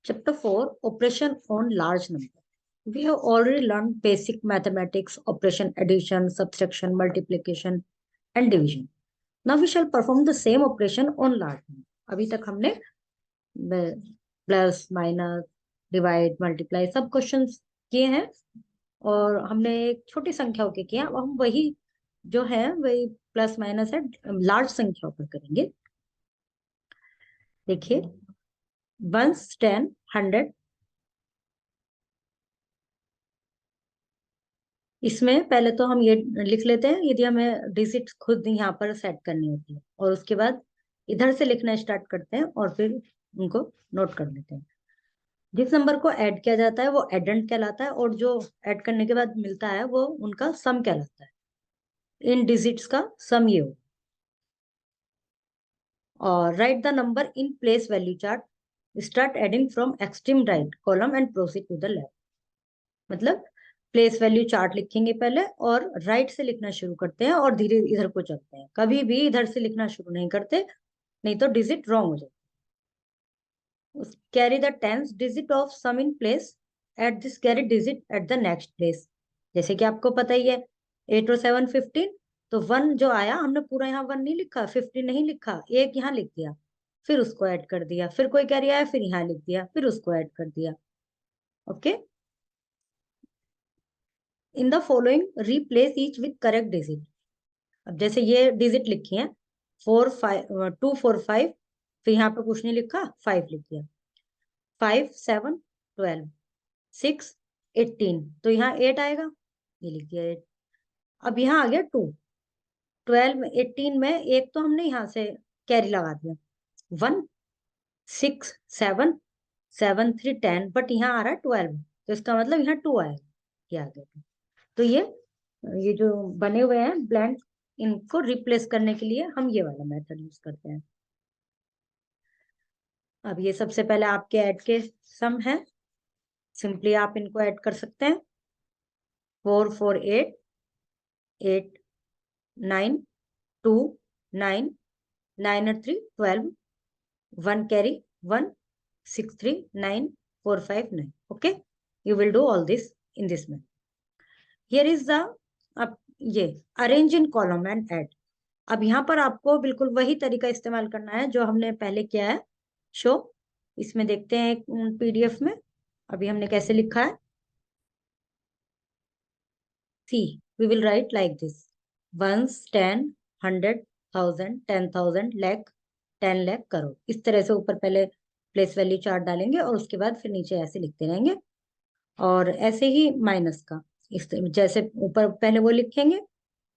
Chapter 4, Operation on Large Number. We have already learned basic mathematics, operation addition, subtraction, multiplication, and division. Now we shall perform the same operation on large number. अभी तक हमने plus, minus, divide, multiply सब questions किए हैं और हमने एक छोटी संख्याओं के किए। अब हम वही जो है वही प्लस माइनस है लार्ज संख्याओं पर करेंगे। देखिए 1, 10, 100, इसमें पहले तो हम ये लिख लेते हैं यदि हमें डिजिट खुद यहाँ पर सेट करनी होती है, और उसके बाद इधर से लिखना स्टार्ट करते हैं और फिर उनको नोट कर लेते हैं। जिस नंबर को ऐड किया जाता है वो एडेंड कहलाता है, और जो ऐड करने के बाद मिलता है वो उनका सम कहलाता है। इन डिजिट्स का सम ये हो। और write the number in place value chart, start adding from extreme right column and proceed to the left. मतलब प्लेस वैल्यू चार्ट लिखेंगे पहले और राइट से लिखना शुरू करते हैं और धीरे इधर को चलते हैं। कभी भी इधर से लिखना शुरू नहीं करते, नहीं तो डिजिट रॉन्ग हो जाते। Carry the tens digit of sum in place at this carry digit at the next place. जैसे कि आपको पता ही है 8 और 7 15, तो 1 जो आया हमने पूरा यहाँ 1 नहीं लिखा, 15 नहीं लिखा, एक यहाँ लिख दिया, फिर उसको ऐड कर दिया, फिर कोई कैरी आया फिर यहाँ लिख दिया, फिर उसको ऐड कर दिया। Okay, in the following replace each with correct digit. अब जैसे ये डिजिट लिखी है 4 5 2 4 5, फिर यहाँ पे कुछ नहीं लिखा, 5 लिख दिया। 5 7 12 6 18, तो यहाँ 8 आएगा, ये लिख दिया 8। अब यहाँ आ गया 2 12 में 18 में एक तो हमने यहाँ से कैरी लगा दिया 1 6 7 7 3 10, बट यहाँ आ रहा है 12, तो इसका मतलब यहाँ 2 आएगा, ये आ गया। तो ये जो बने हुए हैं ब्लैंक, इनको रिप्लेस करने के लिए हम ये वाला मेथड यूज करते हैं। अब ये सबसे पहले आपके ऐड के सम है, सिंपली आप इनको ऐड कर सकते हैं। 4 4 8 8 9 2 9 9 और 3 12, 1 carry 1 6 3 9 4 5 9। Okay, you will do all this in this manner. Here is the अब ये arrange in column and add. अब यहाँ पर आपको बिल्कुल वही तरीका इस्तेमाल करना है जो हमने पहले किया है शो। इसमें देखते हैं पीडीएफ में अभी हमने कैसे लिखा है। See we will write like this, 1 10 100 1000 10,000 lakh 10 lakh crore. इस तरह से ऊपर पहले प्लेस वैल्यू चार्ट डालेंगे और उसके बाद फिर नीचे ऐसे लिखते रहेंगे। और ऐसे ही माइनस का इस जैसे ऊपर पहले वो लिखेंगे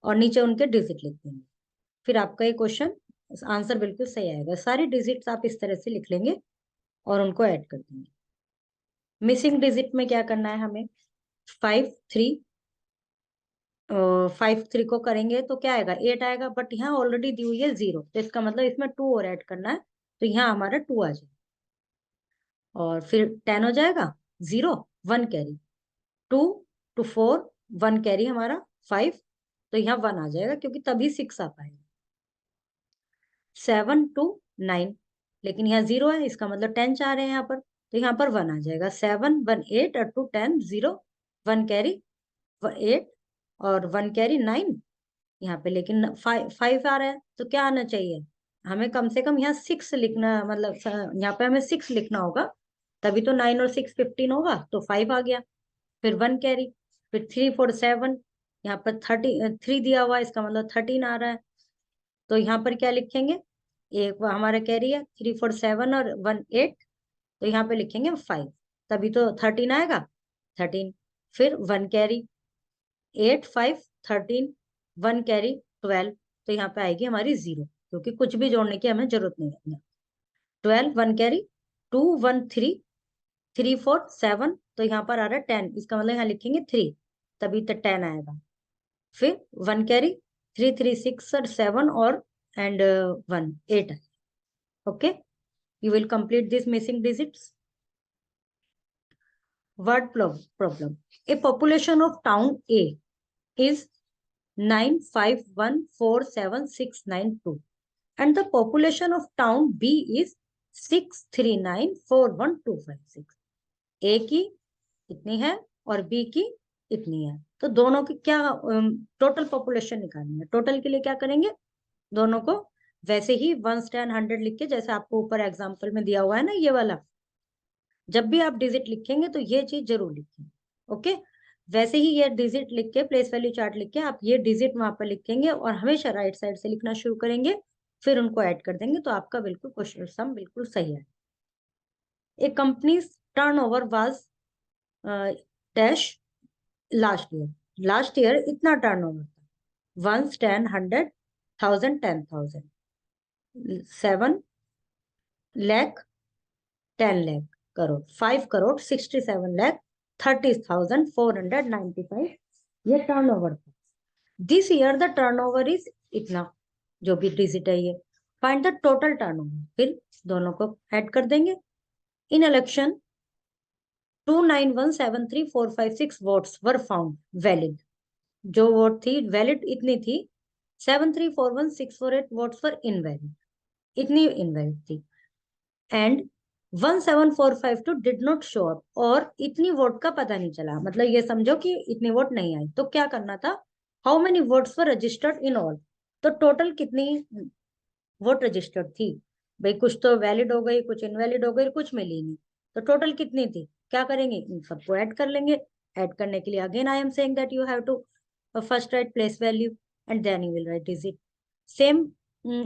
और नीचे उनके डिजिट लिख देंगे, फिर आपका ये क्वेश्चन आंसर बिल्कुल सही आएगा। सारी डिजिट्स आप इस तरह से लिख लेंगे और उनको ऐड कर देंगे। मिसिंग डिजिट में क्या करना है हमें, 5 3 5 3 को करेंगे तो क्या आएगा 8 आएगा, बट यहाँ ऑलरेडी दी हुई है 0, तो इसका मतलब इसमें 2 और ऐड करना है, तो यहाँ हमारा 2 आ जाएगा। और फिर 10 हो जाएगा 0 1 कैरी 2 to 4 1 कैरी हमारा 5, तो यहाँ 1 आ जाएगा क्योंकि तभी 6 आ पाएगा। 7 to 9, लेकिन यहाँ 0 है, इसका मतलब 10 चाह रहे हैं यहाँ पर, तो यहाँ पर 1 आ जाएगा। 7 1 8 और 2 10 0 1 कैरी 8 और 1 कैरी 9 यहाँ पे, लेकिन 5 आ रहा है तो क्या आना चाहिए हमें, कम से कम यहाँ 6 लिखना, मतलब यहाँ पे हमें 6 लिखना होगा, तभी तो 9 और 6 15 होगा, तो 5 आ गया। फिर 1 कैरी, फिर 3 4 7, यहाँ पर 3 दिया हुआ है, इसका मतलब 13 आ रहा है, तो यहाँ पर क्या लिखेंगे, एक हमारा कैरी है 3 4 7 और 1 8, तो यहाँ पे लिखेंगे 5, तभी तो 13 आएगा 13। फिर 1 कैरी 8 5 13 1 कैरी 12, तो यहाँ पे आएगी हमारी 0, क्योंकि कुछ भी जोड़ने की हमें जरूरत नहीं है। 12 1 कैरी 2 1 3 3 4 7, तो यहाँ पर आ रहा है 10, इसका मतलब यहाँ लिखेंगे 3, तभी तो 10 आएगा। फिर 1 कैरी 3 3 6 और 7 और एंड 1 8 है। Okay, you will complete these missing digits. Word problem. A population of town A is 95147,692 and the population of town B is 6394125 ए की इतनी है और बी की इतनी है, तो दोनों की क्या टोटल पॉपुलेशन निकालनी है। टोटल के लिए क्या करेंगे, दोनों को वैसे ही 1 10 100 लिख के, जैसे आपको ऊपर एग्जांपल में दिया हुआ है ना ये वाला, जब भी आप डिजिट लिखेंगे तो ये चीज जरूर लिखें। ओके, वैसे ही ये डिजिट लिख के, प्लेस वैल्यू चार्ट लिख के आप ये डिजिट वहां पर लिखेंगे और हमेशा राइट साइड से लिखना शुरू करेंगे, फिर उनको ऐड कर देंगे, तो आपका बिल्कुल क्वेश्चन सम बिल्कुल सही है। एक company turnover was dash last year इतना टर्नओवर था, 1 10 100 1000 10,000 7 लाख 10 लाख करोड़ 5 करोड़ 67 लाख 30,495 ये टर्नओवर था। This year the turnover is इतना, जो भी डिजिट है ये। फाइंड द टोटल टर्नओवर, फिर दोनों को ऐड कर देंगे। In election 29173,456 votes were found valid, जो वोट थी वैलिड इतनी थी, 7341648 वोट्स वर इनवैलिड, इतनी इनवैलिड थी। And 17452 did not show up, और इतनी वोट का पता नहीं चला, मतलब ये समझो कि इतनी वोट नहीं आई। तो क्या करना था, how many votes were registered in all, तो टोटल कितनी वोट रजिस्टर्ड थी भाई, कुछ तो वैलिड हो गई, कुछ इनवैलिड हो गई, कुछ मिली नहीं, तो टोटल कितनी थी, क्या करेंगे, इन सबको ऐड कर लेंगे। ऐड करने के लिए again I am saying that you have to first write place value and then you will write digit. Same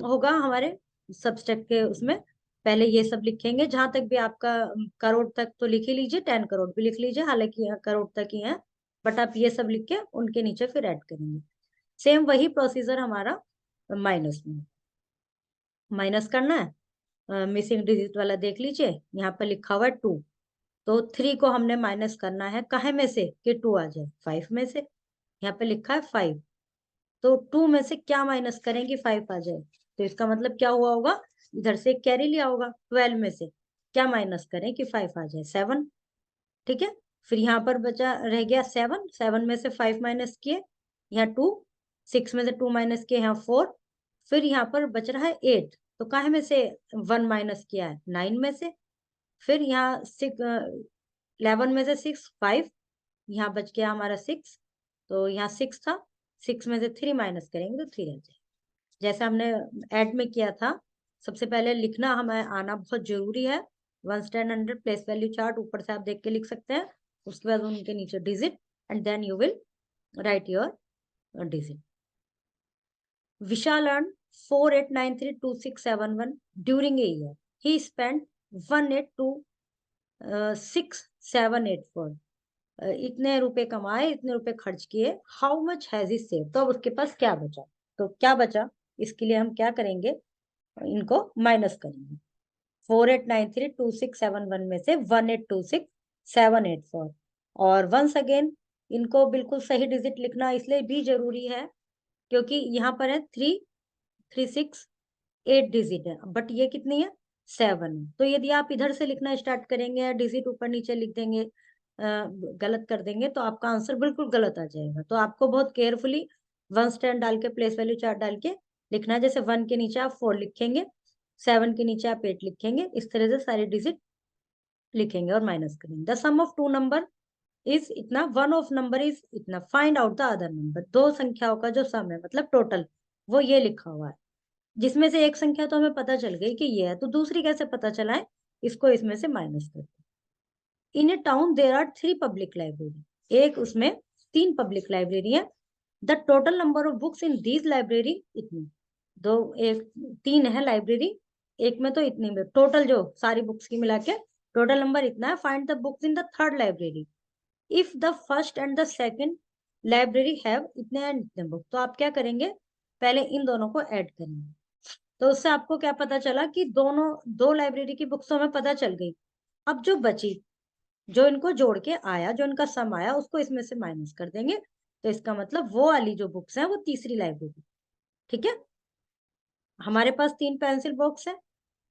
होगा हमारे सब्सट्रैक्ट के उसमें, पहले ये सब लिखेंगे, जहां तक भी आपका करोड़ तक तो लिख ही लीजिए, 10 करोड़ भी लिख लीजिए, हालांकि यहाँ करोड़ तक ही है, बट आप ये सब लिख के उनके नीचे फिर ऐड करेंगे। सेम वही प्रोसीजर हमारा माइनस में, माइनस करना है, मिसिंग डिजिट वाला देख लीजिए, यहाँ पर लिखा हुआ है 2, तो 3 को हमने माइनस करना है कहे में से कि 2 आ जाए, 5 में से, यहाँ पे लिखा है 5, तो 2 में से क्या माइनस करेंगे, 5 आ जाए, तो इसका मतलब क्या हुआ होगा, इधर से कैरी लिया होगा, 12 में से क्या माइनस करें कि 5 आ जाए, 7। ठीक है, फिर यहाँ पर बचा रह गया 7, 7 में से 5 माइनस किए, यहाँ 2, 6 में से 2 माइनस किए, यहाँ 4, फिर यहाँ पर बच रहा है 8, तो काहे में से 1 माइनस किया है, 9 में से, फिर यहाँ 11 में से 6 5, यहाँ बच गया हमारा 6, तो यहाँ 6 था, 6 में से 3 माइनस करेंगे तो 3 रह जाए, जैसे हमने ऐड में किया था। सबसे पहले लिखना हमें आना बहुत जरूरी है, 1 10 100 प्लेस वैल्यू चार्ट ऊपर से आप देख के लिख सकते हैं, उसके बाद उनके नीचे digit and then you will write your digit. Vishal earned 48932671 during a year. He spent 1826,784. इतने रुपए कमाए, इतने रुपए खर्च किए, how much has he save, तो अब उसके पास क्या बचा, तो क्या बचा, इसके लिए हम क्या करेंगे, इनको माइनस करेंगे। 48932671 में से 1826,784, और वंस अगेन इनको बिल्कुल सही डिजिट लिखना इसलिए भी जरूरी है क्योंकि यहाँ पर है 3 3 6 8 डिजिट है, बट ये कितनी है, 7 है, तो यदि आप इधर से लिखना स्टार्ट करेंगे, डिजिट ऊपर नीचे लिख देंगे, गलत कर देंगे, तो आपका आंसर बिल्कुल गलत आ जाएगा। तो आपको बहुत केयरफुली 1 10 डाल के प्लेस वैल्यू चार्ट डाल के लिखना है, जैसे 1 के नीचे आप 4 लिखेंगे, 7 के नीचे आप 8 लिखेंगे, इस तरह से सारे डिजिट लिखेंगे और माइनस करेंगे। The sum of 2 number is इतना, वन ऑफ नंबर इज इतना, find out the other number, दो संख्याओं का जो सम है मतलब टोटल, वो ये लिखा हुआ है, जिसमें से एक संख्या तो हमें पता चल गई कि ये है, तो दूसरी कैसे पता चला है, इसको इसमें से माइनस करते हैं। In a town there are 3 public library, एक उसमें 3 पब्लिक लाइब्रेरी है। The total number of books in these library इतनी, दो एक 3 है लाइब्रेरी, एक में तो इतनी में, टोटल जो सारी बुक्स की मिला के टोटल नंबर इतना है। Find the books in the third library if the first and the second library have इतने एंड इतने बुक, तो आप क्या करेंगे, पहले इन दोनों को ऐड करेंगे, तो उससे आपको क्या पता चला कि दोनों दो लाइब्रेरी की बुक्स तो हमें पता चल गई। अब जो बची, जो इनको जोड़ के आया, जो इनका सम आया, उसको इसमें से माइनस कर देंगे, तो इसका मतलब वो वाली जो बुक्स है वो तीसरी लाइब्रेरी। ठीक है, हमारे पास 3 पेंसिल बॉक्स है,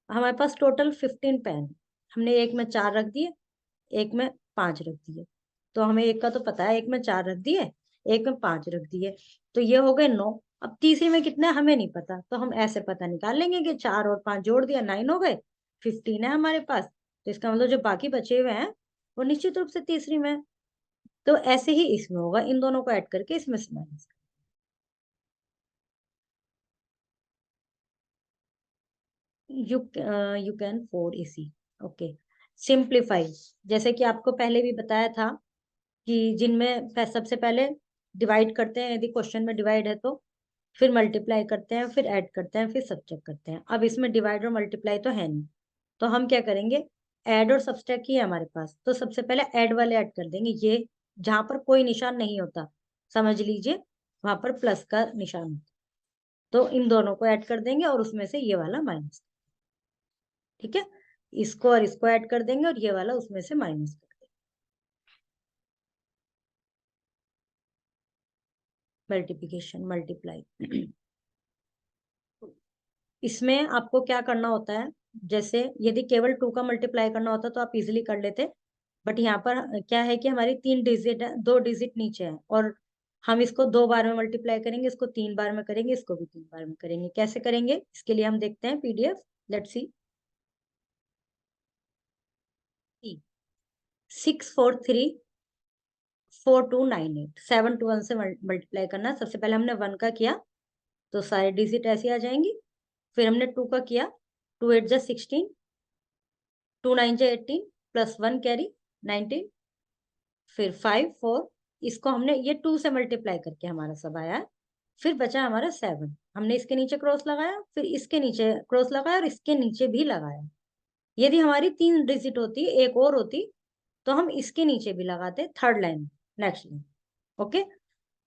हमारे पास टोटल 15 पेन, हमने एक में 4 रख दिए, एक में 5 रख दिए, तो हमें एक का तो पता है, एक में 4 रख दिए, एक में 5 रख दिए, तो ये हो गए 9। अब तीसरी में कितना है हमें नहीं पता, तो हम ऐसे पता निकाल लेंगे कि 4 और 5 जोड़ दिया 9 हो गए, 15 है हमारे पास, तो इसका मतलब जो बाकी बचे हुए हैं वो निश्चित रूप से तीसरी में है। तो ऐसे ही इसमें होगा, इन दोनों को ऐड करके इसमें से minus. You you can 4 AC। Okay, simplify. जैसे कि आपको पहले भी बताया था कि जिनमें सबसे पहले डिवाइड करते हैं, यदि क्वेश्चन में डिवाइड है तो फिर मल्टीप्लाई करते हैं, फिर ऐड करते हैं, फिर सब्ट्रैक्ट करते हैं। अब इसमें डिवाइड और मल्टीप्लाई तो है नहीं, तो हम क्या करेंगे, ऐड और सब्ट्रैक्ट ही है हमारे पास, तो सबसे पहले ऐड वाले ऐड कर देंगे। ये जहां पर कोई निशान नहीं होता, समझ लीजिए वहां पर प्लस का निशान होता, तो इन दोनों को ऐड कर देंगे और उसमें से ये वाला माइनस। ठीक है, इसको और इसको ऐड कर देंगे और ये वाला उसमें से माइनस कर देंगे। Multiplication, multiply. इसमें आपको क्या करना होता है, जैसे यदि केवल 2 का मल्टीप्लाई करना होता तो आप इजिली कर लेते, बट यहाँ पर क्या है कि हमारी 3 डिजिट है, 2 डिजिट नीचे है, और हम इसको 2 बार में मल्टीप्लाई करेंगे, इसको 3 बार में करेंगे, इसको भी 3 बार में करेंगे। कैसे करेंगे इसके लिए हम देखते हैं PDF। Let's see. 6434298, 7 टू 1 से मल्टीप्लाई करना। सबसे पहले हमने 1 का किया तो सारे डिजिट ऐसी आ जाएंगी, फिर हमने 2 का किया, 2 8 जा 16, 2 9 जा 18, +1 कैरी 19, फिर 5 4, इसको हमने ये 2 से मल्टीप्लाई करके हमारा सब आया है। फिर बचा हमारा 7, हमने इसके नीचे क्रॉस लगाया, फिर इसके नीचे क्रॉस लगाया और इसके नीचे भी लगाया। यदि हमारी 3 डिजिट होती, एक और होती, तो हम इसके नीचे भी लगाते, third line, next line. Okay,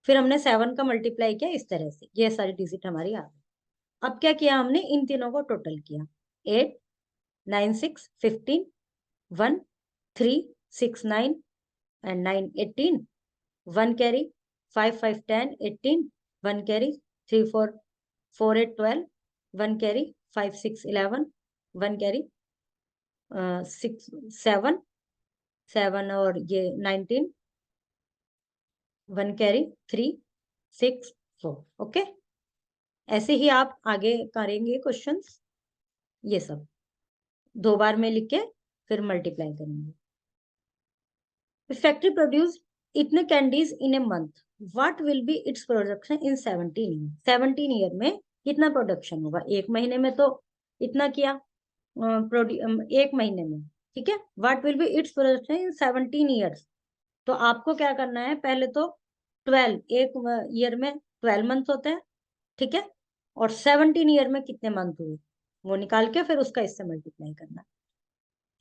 फिर हमने 7 का मल्टीप्लाई किया इस तरह से, ये सारी डिजिट हमारी आ गई। अब क्या किया हमने, इन तीनों को टोटल किया, 8 9 6 15, 1 3 6 9 and 9 18, 1 carry, 5 5 10 18, 1 carry, 3 4 4 8 12, 1 carry, 5 6 11, 1 carry, 6 7 7 और ये 19, 1 कैरी, 3 6 4। ओके, ऐसे ही आप आगे करेंगे क्वेश्चंस, ये सब 2 बार में लिख के फिर मल्टीप्लाई करेंगे। फैक्ट्री प्रोड्यूस इतने candies in a month, what will be its production in 17 year. 17 year में कितना प्रोडक्शन होगा, एक महीने में तो इतना किया, एक महीने में, ठीक है। What will be its production in 17 years, तो आपको क्या करना है, पहले तो 12, एक ईयर में 12 मंथ होते हैं, ठीक है, और 17 ईयर में कितने मंथ हुए वो निकाल के फिर उसका इससे मल्टीप्लाई करना।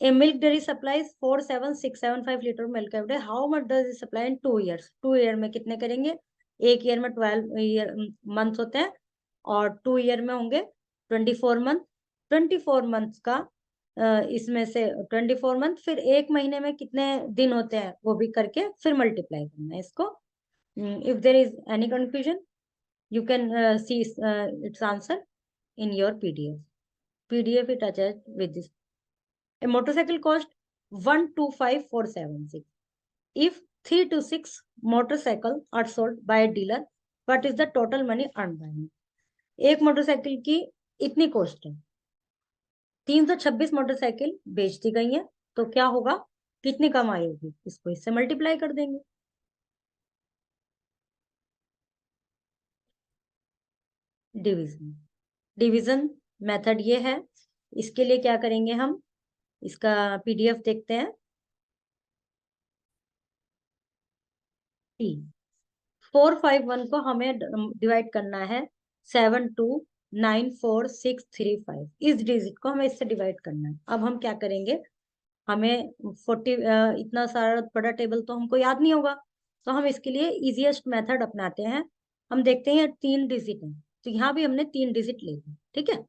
A milk dairy supplies 47675 litre milk every day, how much does it supply in 2 years. 2 year में कितने करेंगे, एक ईयर में 12 ईयर मंथ होते हैं, और 2 ईयर में होंगे 24 मंथ। 24 मंथ का इसमें से 24 मंथ, फिर एक महीने में कितने दिन होते हैं वो भी करके फिर मल्टीप्लाई करना है इसको। If there is any confusion you can see its answer in your PDF it attached with this. A motorcycle cost 125476. If 3 to 6 motorcycles are sold by a dealer, what is the total money earned by him? एक motorcycle की इतनी cost है, 326 motorcycle बेच दी गई है, तो क्या होगा, कितनी कमाई होगी, इसको इससे मल्टीप्लाई कर देंगे। डिवीजन, डिवीजन मेथड ये है। इसके लिए क्या करेंगे हम, इसका PDF देखते हैं। 451 को हमें डिवाइड करना है 7294635, इस डिजिट को हमें इससे डिवाइड करना है। अब हम क्या करेंगे, हमें 40 इतना सारा बड़ा टेबल तो हमको याद नहीं होगा, तो हम इसके लिए इजीएस्ट मेथड अपनाते हैं। हम देखते हैं 3 डिजिट है, तो यहाँ भी हमने 3 डिजिट ले ली, ठीक है।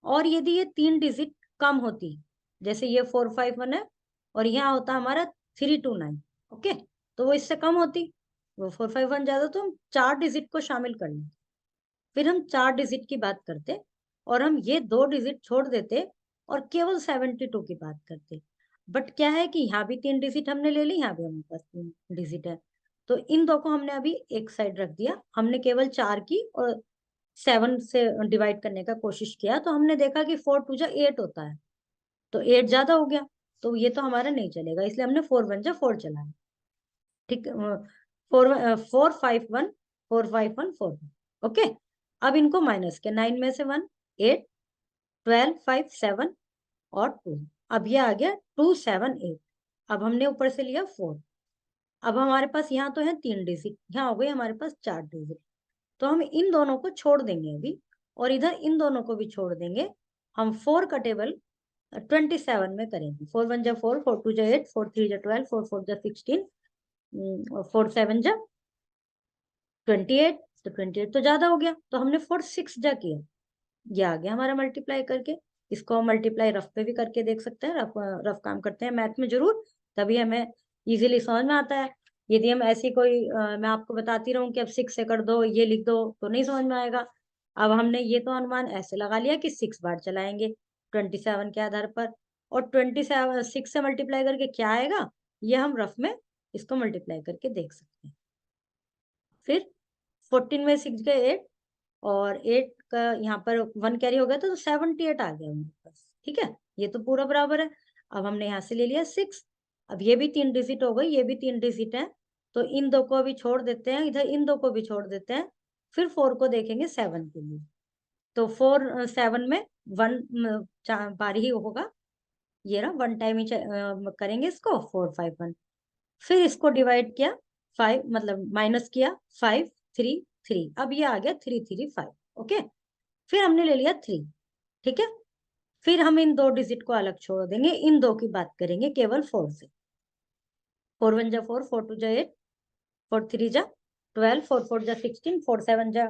और यदि ये 3 डिजिट कम होती, जैसे ये 451 है और यहाँ होता हमारा 329, ओके, तो वो इससे कम होती, वो 451 ज्यादा, तो हम 4 डिजिट को शामिल कर लें, फिर हम 4 डिजिट की बात करते और हम ये 2 डिजिट छोड़ देते और केवल 72 की बात करते। बट क्या है कि यहाँ भी 3 डिजिट हमने ले ली, यहाँ भी हमारे पास 3 डिजिट है, तो इन दो को हमने अभी एक साइड रख दिया, हमने केवल 4 की और 7 से डिवाइड करने का कोशिश किया, तो हमने देखा कि 4 2 जा 8 होता है, तो 8 ज्यादा हो गया, तो ये तो हमारा नहीं चलेगा, इसलिए हमने 4 1 जा 4 चलाया। ठीक, 4 4 5 1 4 5 1 4। ओके, अब इनको माइनस के 9 में से 1 8 12 5 7 और 2। अब ये आ गया 2 7 8। अब हमने ऊपर से लिया 4। अब हमारे पास यहाँ तो है 3 डिजिट, यहाँ हो गई हमारे पास 4 डिजिट। तो हम इन दोनों को छोड़ देंगे अभी, और इधर इन दोनों को भी छोड़ देंगे। हम 4 का टेबल 27 में करेंगे। 4 1 जा 4, 4 2 जा 8, 4 3 जा 12, 4 4 जा 16, 4 7 जा 28। तो 28 तो ज्यादा हो गया, तो हमने 4 6 जा किया, ये आ गया हमारा मल्टीप्लाई करके। इसको हम मल्टीप्लाई रफ पे भी करके देख सकते हैं, रफ रफ काम करते हैं मैथ में जरूर, तभी हमें इजीली समझ में आता है। यदि हम ऐसी कोई मैं आपको बताती रहूं कि अब 6 से कर दो, ये लिख दो, तो नहीं समझ में आएगा। अब हमने ये तो अनुमान ऐसे लगा लिया कि 6 बार चलाएंगे 27 के आधार पर, और 27 6 से मल्टीप्लाई करके क्या आएगा, ये हम रफ में इसको मल्टीप्लाई करके देख सकते हैं। फिर 14 में 6 गए 8, और 8 का यहाँ पर 1 कैरी हो गया तो 78 आ गया हमारे पास। ठीक है, ये तो पूरा बराबर है। अब हमने यहाँ से ले लिया 6। अब ये भी 3 डिजिट हो गई, ये भी 3 डिजिट है, तो इन दो को भी छोड़ देते हैं, इधर इन दो को भी छोड़ देते हैं। फिर 4 को देखेंगे 7 के लिए, तो 4 7 में 1 बार ही होगा, ये रहा 1 टाइम ही करेंगे इसको 4 5 1। फिर इसको डिवाइड किया 5, मतलब माइनस किया 5 3 3। अब ये आ गया 3 3 5। ओके, फिर हमने ले लिया 3। ठीक है, फिर हम इन दो डिजिट को अलग छोड़ देंगे, इन दो की बात करेंगे केवल 4 से। 4 1 जा 4, 4 2 जा 8, 4 3 जा 12, 4 4 जा 16, 4 7 जा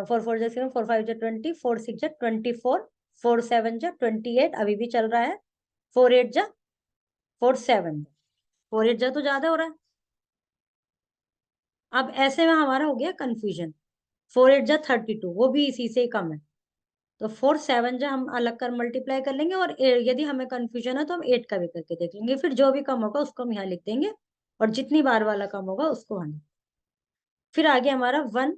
4 4 जा 7, 4 5 जा 20, 4 6 जा 24, 4 7 जा 28, अभी भी चल रहा है। 4 8 जा 4 7, 4 8 जा तो ज्यादा हो रहा है। अब ऐसे में हमारा हो गया कंफ्यूजन। 4 8 जा 32, वो भी इसी से ही कम है, तो 4 7 जा हम अलग कर मल्टीप्लाई कर लेंगे, और यदि हमें कंफ्यूजन है तो हम 8 का भी करके देख लेंगे। फिर जो भी कम होगा उसको हम यहाँ लिख देंगे, और जितनी बार वाला कम होगा उसको वहां। फिर आगे हमारा 1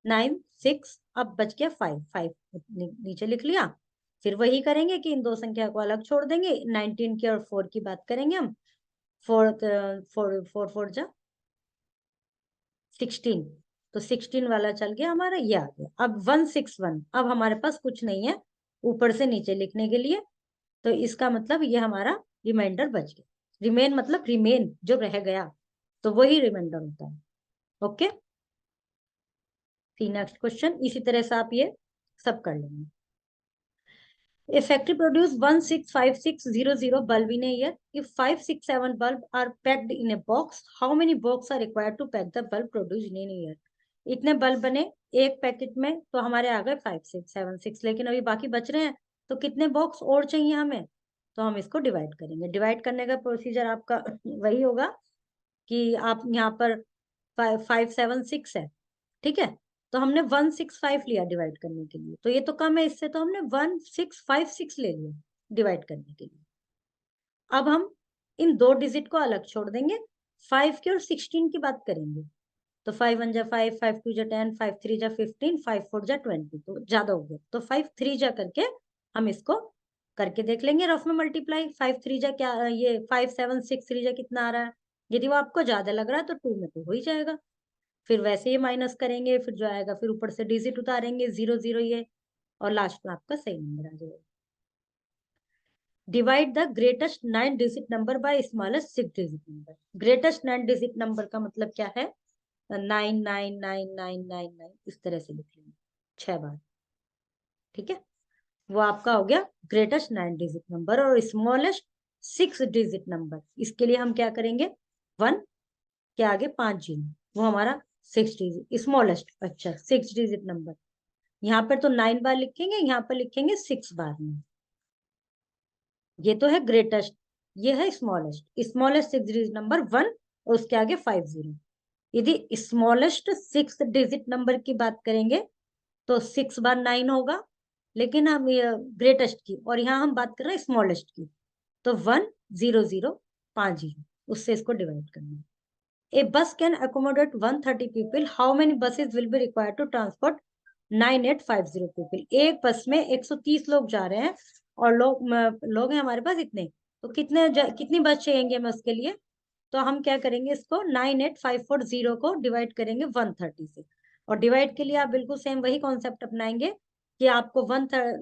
9 6, अब बच गया 5 5 नीचे लिख लिया। फिर वही करेंगे कि इन दो संख्या को अलग छोड़ देंगे, 19 की और 4 की बात करेंगे हम। 4 4 4 4 जा 16, तो 16 वाला चल गया हमारा, ये आ गया। अब 161, अब हमारे पास कुछ नहीं है ऊपर से नीचे लिखने के लिए, तो इसका मतलब ये हमारा रिमाइंडर बच गया। रिमेन मतलब रिमेन, जो रह गया, तो वही रिमाइंडर होता है। ओके, नेक्स्ट क्वेश्चन इसी तरह से आप ये सब कर लेंगे। A factory produce 165600 bulb in a year. If 567 bulb are packed in a box, how many box are required to pack the bulb produced in a year? इतने बल्ब बने एक पैकेट में, तो हमारे आ गए 5676, लेकिन अभी बाकी बच रहे हैं, तो कितने बॉक्स और चाहिए हमें, तो हम इसको डिवाइड करेंगे। डिवाइड करने का प्रोसीजर आपका वही होगा कि आप यहाँ पर 576 है, ठीक है, तो हमने 165 लिया डिवाइड करने के लिए, तो ये तो कम है इससे, तो हमने 1656 ले लिया डिवाइड करने के लिए। अब हम इन दो डिजिट को अलग छोड़ देंगे, 5 की और 16 की बात करेंगे, तो 5 1 जा 5, 5 2 जा 10, 5 3 जा 15, 5 4 जा 20, तो ज्यादा हो गया, तो 5 3 जा करके हम इसको करके देख लेंगे रफ में मल्टीप्लाई। 5 3 जा क्या, ये 5 7 6 3 जा कितना आ रहा है, यदि वो आपको ज्यादा लग रहा है तो 2 में तो हो ही जाएगा। फिर वैसे ही माइनस करेंगे, फिर जो आएगा फिर ऊपर से डिजिट उतारेंगे 0 0 ये, और लास्ट में आपका सही नंबर आ जाएगा। Divide the greatest 9 digit number by smallest 6 digit number. Greatest 9 digit number का मतलब क्या है, 9 इस तरह से लिख लेंगे 6 बार। ठीक है, वो आपका हो गया ग्रेटेस्ट 9 डिजिट नंबर। और स्मॉलेस्ट 6 डिजिट नंबर, इसके लिए हम क्या करेंगे, 1 के आगे 5 जीरो, वो हमारा 6 डिजिट स्मॉलेस्ट। अच्छा, 6 डिजिट नंबर, यहाँ पर तो 9 बार लिखेंगे, यहाँ पर लिखेंगे 6 बार में। ये तो है ग्रेटेस्ट, ये है स्मॉलेस्ट। स्मॉलेस्ट 6 डिजिट नंबर 1, और उसके आगे 5 जीरो। यदि स्मॉलेस्ट 6 डिजिट नंबर की बात करेंगे तो 6 बार 9 होगा, लेकिन हम ग्रेटेस्ट की, और यहाँ हम बात कर रहे हैं स्मॉलेस्ट की, तो 1 0 0 5 जीरो, उससे इसको डिवाइड करना है। A bus can accommodate 130 people. How many buses will be required to transport 9850 people? एक बस में 130 लोग जा रहे हैं, और लोग हैं हमारे पास इतने, तो कितनी बस चाहिए हमें उसके लिए। तो हम क्या करेंगे, इसको 98540 को डिवाइड करेंगे 130 से। और डिवाइड के लिए आप बिल्कुल सेम वही कॉन्सेप्ट अपनाएंगे कि आपको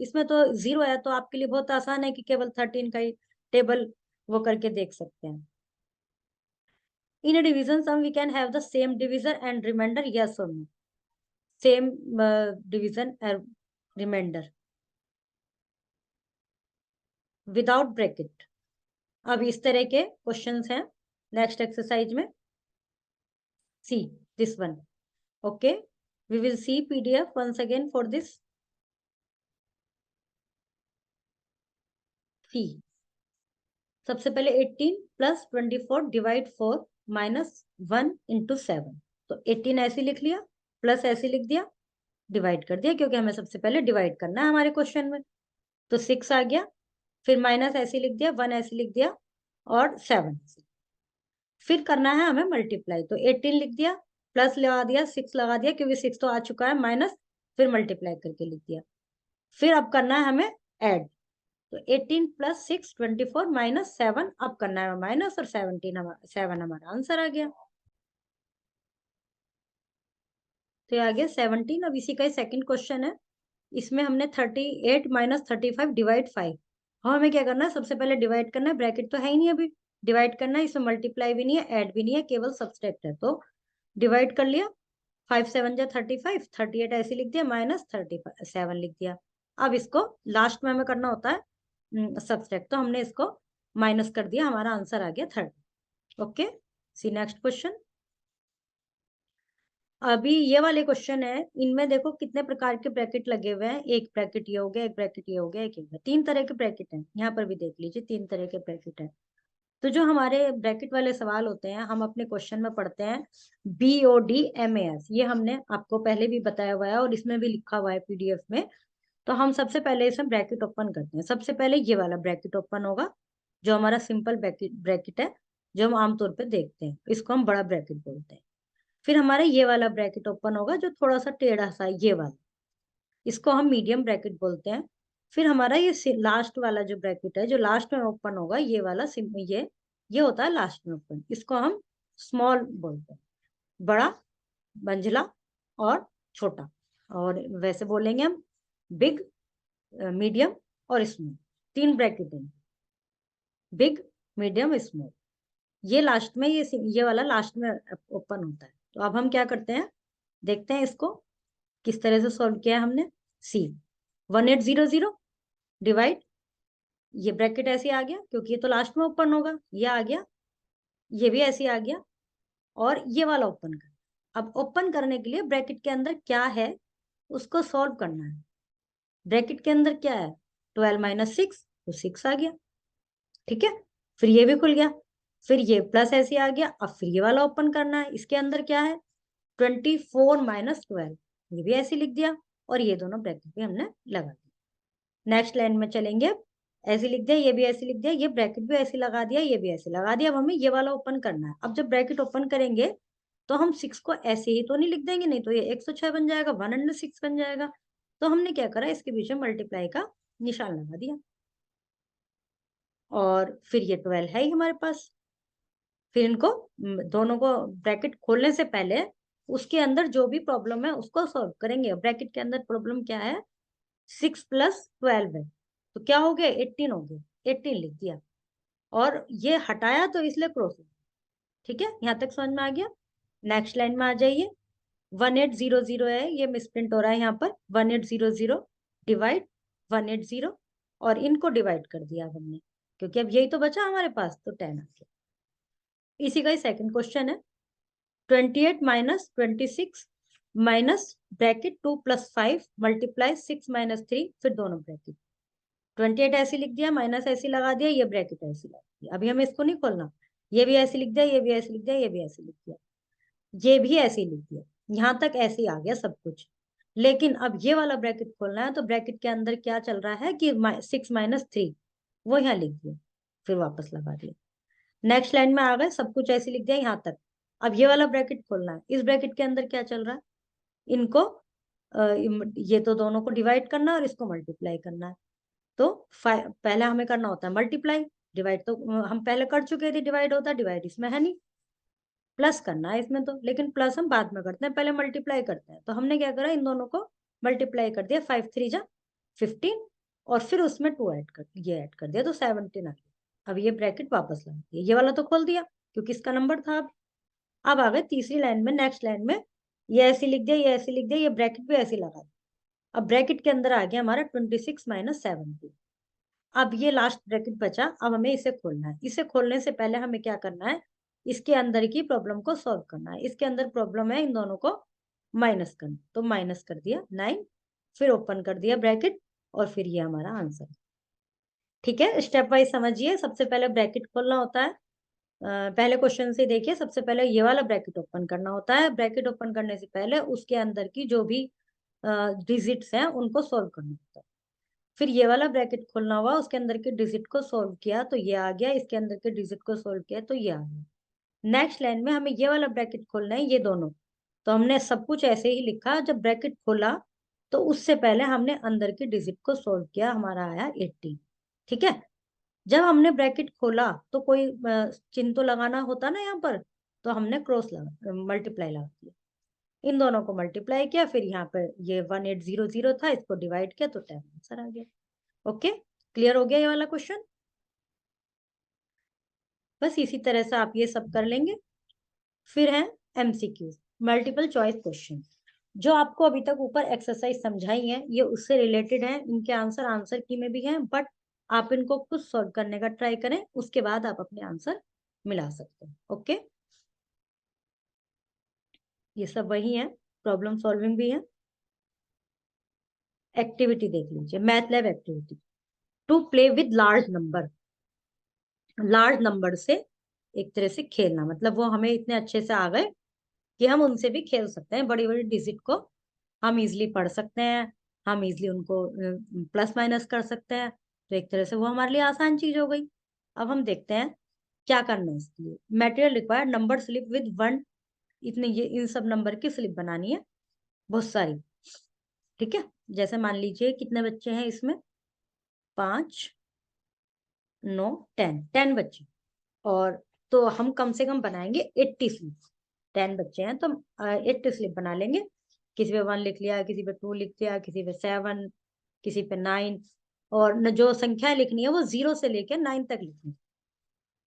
इसमें तो जीरो है, तो आपके लिए बहुत आसान है कि केवल 13 का ही टेबल वो करके देख सकते हैं। इन a division sum we can have the same divisor and remainder, yes or no? Same division and remainder without bracket। अब इस तरह के क्वेश्चंस हैं नेक्स्ट एक्सरसाइज में। See this one, okay, we will see PDF once again for this। सी सबसे पहले 18 plus 24 divide 4 minus 1 into 7। तो 18 ऐसे लिख लिया, प्लस ऐसे लिख दिया, डिवाइड कर दिया, क्योंकि हमें सबसे पहले डिवाइड करना है हमारे क्वेश्चन में। तो 6 आ गया, फिर माइनस ऐसे लिख दिया, 1 ऐसे लिख दिया, और 7। फिर करना है हमें मल्टीप्लाई, तो 18 लिख दिया, प्लस लगा दिया, 6 लगा दिया, क्योंकि 6 तो आ चुका है, माइनस, फिर मल्टीप्लाई करके लिख दिया। फिर अब करना है हमें ऐड, तो 18 प्लस 6 24 माइनस 7, अब करना है माइनस, और 7 हमारा आंसर आ गया। तो ये आ गया 17। अब इसी का सेकंड क्वेश्चन है, इसमें हमने 38 माइनस 35 डिवाइड 5। हाँ, हमें क्या करना है, सबसे पहले डिवाइड करना है, ब्रैकेट तो है ही नहीं अभी, डिवाइड करना है, इसमें मल्टीप्लाई भी नहीं है, ऐड भी नहीं है, केवल सब्सट्रैक्ट है। तो डिवाइड कर लिया, 5 7 जा 35, 38 ऐसे लिख दिया, माइनस 37 लिख दिया। अब इसको लास्ट में हमें करना होता है सब्सट्रैक्ट, तो हमने इसको माइनस कर दिया, हमारा आंसर आ गया 30। ओके, सी नेक्स्ट क्वेश्चन। अभी ये वाले क्वेश्चन है, इनमें देखो कितने प्रकार के ब्रैकेट लगे हुए हैं। एक ब्रैकेट ये हो गया, एक ब्रैकेट ये हो गया, एक ये हो गया, 3 तरह के ब्रैकेट हैं। यहाँ पर भी देख लीजिए 3 तरह के ब्रैकेट है। तो जो हमारे ब्रैकेट वाले सवाल होते हैं, हम अपने क्वेश्चन में पढ़ते हैं BODMAS। ये हमने आपको पहले भी बताया हुआ है और इसमें भी लिखा हुआ है PDF में। तो हम सबसे पहले इसमें ब्रैकेट ओपन करते हैं। सबसे पहले ये वाला ब्रैकेट ओपन होगा, जो हमारा सिंपल ब्रैकेट है, जो हम आमतौर पर देखते हैं, इसको हम बड़ा ब्रैकेट बोलते हैं। फिर हमारा ये वाला ब्रैकेट ओपन होगा, जो थोड़ा सा टेढ़ा सा, ये वाला, इसको हम मीडियम ब्रैकेट बोलते हैं। फिर हमारा ये लास्ट वाला जो ब्रैकेट है, जो लास्ट में ओपन होगा, ये वाला ये होता है लास्ट में ओपन, इसको हम स्मॉल बोलते हैं, बड़ा, मंझला और छोटा। और वैसे बोलेंगे हम बिग, मीडियम और स्मॉल, 3 ब्रैकेट हैं, बिग, मीडियम, स्मॉल। ये लास्ट में, ये वाला लास्ट में ओपन होता है। तो अब हम क्या करते हैं, देखते हैं इसको किस तरह से सॉल्व किया है हमने। सी 1800 डिवाइड, ये ब्रैकेट ऐसे आ गया, क्योंकि ये तो लास्ट में ओपन होगा, ये आ गया, ये भी ऐसे आ गया, और ये वाला ओपन कर। अब ओपन करने के लिए ब्रैकेट के अंदर क्या है उसको सॉल्व करना है। ब्रैकेट के अंदर क्या है, 12 माइनस 6, तो 6 आ गया, ठीक है। फिर ये भी खुल गया, फिर ये प्लस ऐसे आ गया। अब फिर ये वाला ओपन करना है, इसके अंदर क्या है, 24 माइनस 12, ये भी ऐसे लिख दिया, और ये दोनों ब्रैकेट भी हमने लगा दिया। नेक्स्ट लाइन में चलेंगे, ऐसे लिख दिया, ये भी ऐसे लिख दिया, ये ब्रैकेट भी ऐसे लगा दिया, ये भी ऐसे लगा दिया। अब हमें ये वाला ओपन करना है। अब जब ब्रैकेट ओपन करेंगे, तो हम 6 को ऐसे ही तो नहीं लिख देंगे, नहीं तो ये 106 बन जाएगा, 106 बन जाएगा। तो हमने क्या करा, इसके बीच में मल्टीप्लाई का निशान लगा दिया, और फिर ये 12 है ही हमारे पास। फिर इनको दोनों को ब्रैकेट खोलने से पहले उसके अंदर जो भी प्रॉब्लम है उसको सॉल्व करेंगे। ब्रैकेट के अंदर प्रॉब्लम क्या है, 6 प्लस 12 है, तो क्या हो गया, 18 हो गया, 18 लिख दिया, और ये हटाया तो इसलिए क्रॉस। ठीक है, यहाँ तक समझ में आ गया। नेक्स्ट लाइन में आ जाइए, 1800 है, ये मिसप्रिंट हो रहा है यहाँ पर, 1800 डिवाइड 180, और इनको डिवाइड कर दिया हमने, क्योंकि अब यही तो बचा हमारे पास, तो 10 आ गया। इसी का ही सेकंड क्वेश्चन है, 28 minus 26 minus bracket 2 plus 5 multiply 6 minus 3, फिर दोनों ब्रैकेट। 28 ऐसे लिख दिया, माइनस ऐसे लगा दिया, ये ब्रैकेट ऐसे लगा दिया। अभी हमें इसको नहीं खोलना, ये भी ऐसे लिख दिया, ये भी ऐसे लिख दिया, ये भी ऐसे लिख दिया, ये भी ऐसे लिख दिया, यहाँ तक ऐसे ही आ गया सब कुछ। लेकिन अब ये वाला ब्रैकेट खोलना है, तो ब्रैकेट के अंदर क्या चल रहा है कि 6 माइनस 3, वो यहाँ लिख दिया, फिर वापस लगा दिया। नेक्स्ट लाइन में आ गए, सब कुछ ऐसे लिख दिया यहाँ तक। अब ये वाला ब्रैकेट खोलना है, इस ब्रैकेट के अंदर क्या चल रहा है, इनको ये तो दोनों को डिवाइड करना है और इसको मल्टीप्लाई करना है। तो पहले हमें करना होता है मल्टीप्लाई, डिवाइड तो हम पहले कर चुके थे, डिवाइड होता है, डिवाइड इसमें है नहीं, प्लस करना है इसमें तो, लेकिन प्लस हम बाद में करते हैं, पहले मल्टीप्लाई करते हैं। तो हमने क्या करा, इन दोनों को मल्टीप्लाई कर दिया, 5 3 जा 15, और फिर उसमें 2 ऐड कर दिया तो 17 आ गया। अब ये ब्रैकेट वापस लगा दिया, ये वाला तो खोल दिया क्योंकि इसका नंबर था। अब आ गए तीसरी लाइन में, नेक्स्ट लाइन में ये ऐसे लिख दिया, ये ऐसे लिख दिया, ये ब्रैकेट भी ऐसे लगा दिया। अब ब्रैकेट के अंदर आ गया हमारा 26 - 17। अब ये लास्ट ब्रैकेट बचा, अब हमें इसे खोलना है। इसे खोलने से पहले हमें क्या करना है, इसके अंदर की प्रॉब्लम को सॉल्व करना है। इसके अंदर प्रॉब्लम है इन दोनों को माइनस करना, तो माइनस कर दिया 9, फिर ओपन कर दिया ब्रैकेट, और फिर ये हमारा आंसर। ठीक है, स्टेप वाइज समझिए। सबसे पहले ब्रैकेट खोलना होता है, पहले क्वेश्चन से देखिए, सबसे पहले ये वाला ब्रैकेट ओपन करना होता है। ब्रैकेट ओपन करने से पहले उसके अंदर की जो भी डिजिट्स हैं उनको सोल्व करना होता है। फिर ये वाला ब्रैकेट खोलना हुआ, उसके अंदर के डिजिट को सोल्व किया तो ये आ गया, इसके अंदर के डिजिट को सोल्व किया तो ये आ गया। नेक्स्ट लाइन में हमें ये वाला ब्रैकेट खोलना है, ये दोनों। तो हमने सब कुछ ऐसे ही लिखा, जब ब्रैकेट खोला तो उससे पहले हमने अंदर की डिजिट को सोल्व किया, हमारा आया 80। ठीक है, जब हमने ब्रैकेट खोला तो कोई चिन्ह तो लगाना होता ना यहाँ पर, तो हमने क्रॉस लगा, मल्टीप्लाई लगा दिया, इन दोनों को मल्टीप्लाई किया, फिर यहाँ पर ये 1800 था, इसको डिवाइड किया तो 10 आंसर आ गया। ओके, क्लियर हो गया ये वाला क्वेश्चन। बस इसी तरह से आप ये सब कर लेंगे। फिर है एमसीक्यू, मल्टीपल चॉइस क्वेश्चन। जो आपको अभी तक ऊपर एक्सरसाइज समझाई है ये उससे रिलेटेड है, इनके आंसर की में भी हैं, बट आप इनको खुद सॉल्व करने का ट्राई करें, उसके बाद आप अपने आंसर मिला सकते हैं। ओके, ये सब वही है, प्रॉब्लम सॉल्विंग भी है। एक्टिविटी देख लीजिए, math lab activity, to play with large number. Large number से एक तरह से खेलना, मतलब वो हमें इतने अच्छे से आ गए कि हम उनसे भी खेल सकते हैं। बड़ी बड़ी डिजिट को हम इजिली पढ़ सकते हैं, हम इजिली उनको प्लस माइनस कर सकते हैं, तो एक तरह से वो हमारे लिए आसान चीज हो गई। अब हम देखते हैं क्या करना है इसके लिए। Material required number slip with 1, इतने ये इन सब नंबर की स्लिप बनानी है, बहुत सारी। ठीक है, जैसे मान लीजिए कितने बच्चे हैं इसमें, 5 9 10, 10 बच्चे, और तो हम कम से कम बनाएंगे 80 स्लिप। 10 बच्चे हैं तो 80 स्लिप बना लेंगे। किसी पे 1 लिख लिया, किसी पे 2 लिख लिया, किसी पे 7, किसी पे 9, और जो संख्या लिखनी है वो 0 से लेकर 9 तक लिखनी है।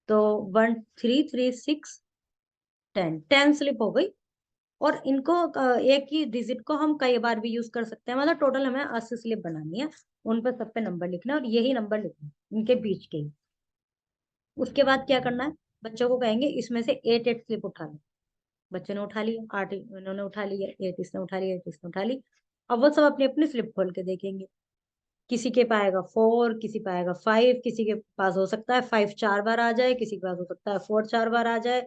तो 1 3 3 6 10, 10 स्लिप हो गई। और इनको एक ही डिजिट को हम कई बार भी यूज कर सकते हैं, मतलब टोटल हमें 80 स्लिप बनानी है, उन पर सब पे नंबर लिखना है और यही नंबर लिखना है इनके बीच के ही। उसके बाद क्या करना है, बच्चों को कहेंगे इसमें से 8 स्लिप उठा लो। बच्चे ने उठा लिया, 8 इन्होंने उठा लिया, 8 इसने उठा लिया, 8 इसने उठा ली। अब वो सब अपनी अपनी स्लिप खोल के देखेंगे, किसी के पाएगा 4, किसी पाएगा 5, किसी के पास हो सकता है 5 4 बार आ जाए, किसी के पास हो सकता है 4 4 बार आ जाए।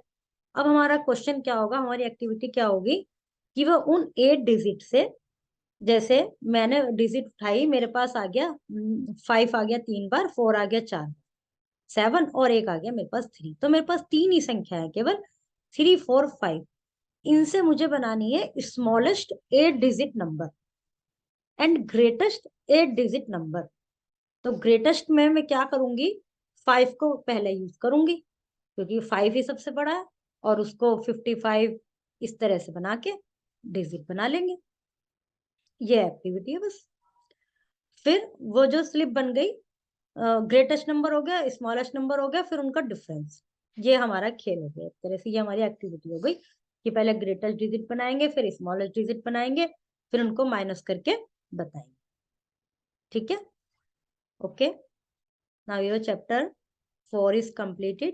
अब हमारा क्वेश्चन क्या होगा, हमारी एक्टिविटी क्या होगी कि वो उन 8 डिजिट से, जैसे मैंने डिजिट उठाई, मेरे पास आ गया 5 आ गया 3 बार, 4 आ गया 4, 7 और 1 आ गया मेरे पास 3, तो मेरे पास 3 ही संख्या है केवल, 3 4 5। इनसे मुझे बनानी है smallest 8 digit number and greatest 8 digit number. तो ग्रेटेस्ट में मैं क्या करूंगी, 5 को पहले यूज करूंगी क्योंकि 5 ही सबसे बड़ा है, और उसको 55 इस तरह से बना के डिजिट बना लेंगे। ये एक्टिविटी है बस। फिर वो जो स्लिप बन गई, ग्रेटेस्ट नंबर हो गया, स्मॉलेस्ट नंबर हो गया, फिर उनका डिफरेंस, ये हमारा खेल हो गया एक तरह से, ये हमारी एक्टिविटी हो गई कि पहले ग्रेटेस्ट डिजिट बनाएंगे, फिर स्मॉलेस्ट डिजिट बनाएंगे, फिर उनको माइनस करके बताएंगे। ठीक है, okay, now your chapter 4 is completed.